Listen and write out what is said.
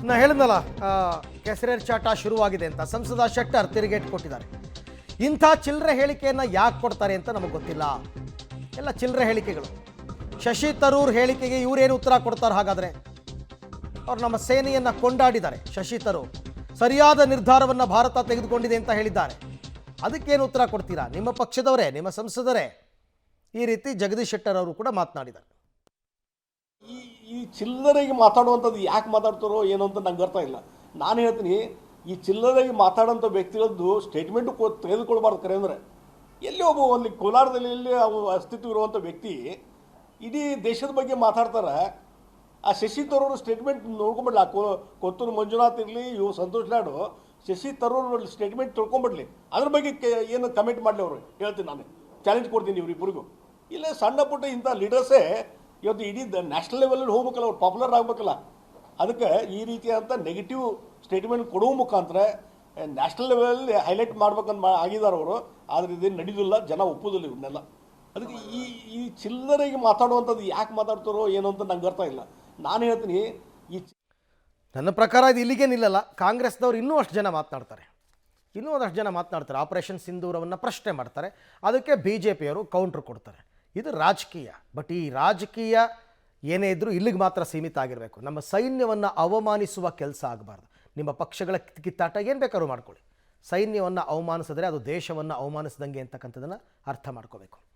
ನಾ ಹೇಳಿದ್ನಲ್ಲ ಕೆಸರೇರ್ಚಾಟ ಶುರುವಾಗಿದೆ ಅಂತ ಸಂಸದ ಶೆಟ್ಟರ್ ತಿರುಗೇಟ್ ಕೊಟ್ಟಿದ್ದಾರೆ. ಇಂಥ ಚಿಲ್ಲರೆ ಹೇಳಿಕೆಯನ್ನು ಯಾಕೆ ಕೊಡ್ತಾರೆ ಅಂತ ನಮಗೆ ಗೊತ್ತಿಲ್ಲ. ಎಲ್ಲ ಚಿಲ್ಲರೆ ಹೇಳಿಕೆಗಳು. ಶಶಿ ತರೂರ್ ಹೇಳಿಕೆಗೆ ಇವರೇನು ಉತ್ತರ ಕೊಡ್ತಾರೆ? ಹಾಗಾದರೆ ಅವ್ರು ನಮ್ಮ ಸೇನೆಯನ್ನು ಕೊಂಡಾಡಿದ್ದಾರೆ. ಶಶಿ ತರೂರ್ ಸರಿಯಾದ ನಿರ್ಧಾರವನ್ನು ಭಾರತ ತೆಗೆದುಕೊಂಡಿದೆ ಅಂತ ಹೇಳಿದ್ದಾರೆ. ಅದಕ್ಕೇನು ಉತ್ತರ ಕೊಡ್ತೀರಾ? ನಿಮ್ಮ ಪಕ್ಷದವರೇ, ನಿಮ್ಮ ಸಂಸದರೇ ಈ ರೀತಿ ಜಗದೀಶ್ ಶೆಟ್ಟರ್ ಅವರು ಕೂಡ ಮಾತನಾಡಿದ್ದಾರೆ. ಈ ಚಿಲ್ಲರೆಗೆ ಮಾತಾಡುವಂಥದ್ದು ಯಾಕೆ ಮಾತಾಡ್ತಾರೋ ಏನೋ ಅಂತ ನಂಗೆ ಅರ್ಥ ಇಲ್ಲ. ನಾನು ಹೇಳ್ತೀನಿ, ಈ ಚಿಲ್ಲರೆಗೆ ಮಾತಾಡೋಂಥ ವ್ಯಕ್ತಿಗಳದ್ದು ಸ್ಟೇಟ್ಮೆಂಟು ತೆಗೆದುಕೊಳ್ಬಾರ್ದು. ಕರೆ ಅಂದರೆ ಎಲ್ಲಿ ಒಬ್ಬ ಒಂದು ಕೋಲಾರದಲ್ಲಿ ಎಲ್ಲಿ ಅವು ಅಸ್ತಿತ್ವ ಇರುವಂಥ ವ್ಯಕ್ತಿ ಇಡೀ ದೇಶದ ಬಗ್ಗೆ ಮಾತಾಡ್ತಾರೆ. ಆ ಶಶಿ ತರೂರು ಸ್ಟೇಟ್ಮೆಂಟ್ ನೋಡ್ಕೊಂಬಿಡ್ಲಿ. ಕೊತ್ತೂರು ಮಂಜುನಾಥ್ ಇರಲಿ, ಇವು ಸಂತೋಷ್ ಲಾಡು, ಶಶಿ ತರೂರು ಸ್ಟೇಟ್ಮೆಂಟ್ ತಿಳ್ಕೊಂಬಿಡ್ಲಿ. ಅದ್ರ ಬಗ್ಗೆ ಏನು ಕಮೆಂಟ್ ಮಾಡಲಿ ಅವರು. ಹೇಳ್ತೀನಿ, ನಾನು ಚಾಲೆಂಜ್ ಕೊಡ್ತೀನಿ ಇವ್ರಿಬ್ಬರಿಗೂ. ಇಲ್ಲ ಸಣ್ಣ ಪುಟ್ಟ ಇಂಥ ಲೀಡರ್ಸೇ ಇವತ್ತು ಇಡೀ ನ್ಯಾಷನಲ್ ಲೆವೆಲಲ್ಲಿ ಹೋಗ್ಬೇಕಲ್ಲ, ಅವ್ರು ಪಾಪ್ಯುಲರ್ ಆಗಬೇಕಲ್ಲ. ಅದಕ್ಕೆ ಈ ರೀತಿಯಾದಂಥ ನೆಗೆಟಿವ್ ಸ್ಟೇಟ್ಮೆಂಟ್ ಕೊಡುವ ಮುಖಾಂತರ ನ್ಯಾಷನಲ್ ಲೆವೆಲಲ್ಲಿ ಹೈಲೈಟ್ ಮಾಡ್ಬೇಕಂತ ಆಗಿದ್ದಾರೆ ಅವರು. ಆದರೆ ಇದೇನು ನಡೆಯೋದಿಲ್ಲ, ಜನ ಒಪ್ಪೋದಿಲ್ಲ ಇವನ್ನೆಲ್ಲ. ಅದಕ್ಕೆ ಈ ಚಿಲ್ಲರೆಗೆ ಮಾತಾಡುವಂಥದ್ದು ಯಾಕೆ ಮಾತಾಡ್ತಾರೋ ಏನೋ ಅಂತ ನಂಗೆ ಅರ್ಥ ಇಲ್ಲ. ನಾನು ಹೇಳ್ತೀನಿ, ನನ್ನ ಪ್ರಕಾರ ಇದು ಇಲ್ಲಿಗೆ ನಿಲ್ಲಲ್ಲ. ಕಾಂಗ್ರೆಸ್ದವ್ರು ಇನ್ನೂ ಅಷ್ಟು ಜನ ಮಾತನಾಡ್ತಾರೆ, ಇನ್ನೂ ಒಂದಷ್ಟು ಜನ ಮಾತನಾಡ್ತಾರೆ. ಆಪರೇಷನ್ ಸಿಂಧೂರವನ್ನು ಪ್ರಶ್ನೆ ಮಾಡ್ತಾರೆ, ಅದಕ್ಕೆ BJPಯವರು ಕೌಂಟ್ರ್ ಕೊಡ್ತಾರೆ. ಇದು ರಾಜಕೀಯ. ಬಟ್ ಈ ರಾಜಕೀಯ ಏನೇ ಇದ್ದರೂ ಇಲ್ಲಿಗೆ ಮಾತ್ರ ಸೀಮಿತ ಆಗಿರಬೇಕು. ನಮ್ಮ ಸೈನ್ಯವನ್ನು ಅವಮಾನಿಸುವ ಕೆಲಸ ಆಗಬಾರ್ದು. ನಿಮ್ಮ ಪಕ್ಷಗಳ ಕಿತ್ತಾಟ ಏನು ಬೇಕಾದ್ರೂ ಮಾಡ್ಕೊಳ್ಳಿ, ಸೈನ್ಯವನ್ನು ಅವಮಾನಿಸಿದ್ರೆ ಅದು ದೇಶವನ್ನು ಅವಮಾನಿಸಿದಂಗೆ ಅಂತಕ್ಕಂಥದ್ದನ್ನು ಅರ್ಥ ಮಾಡ್ಕೋಬೇಕು.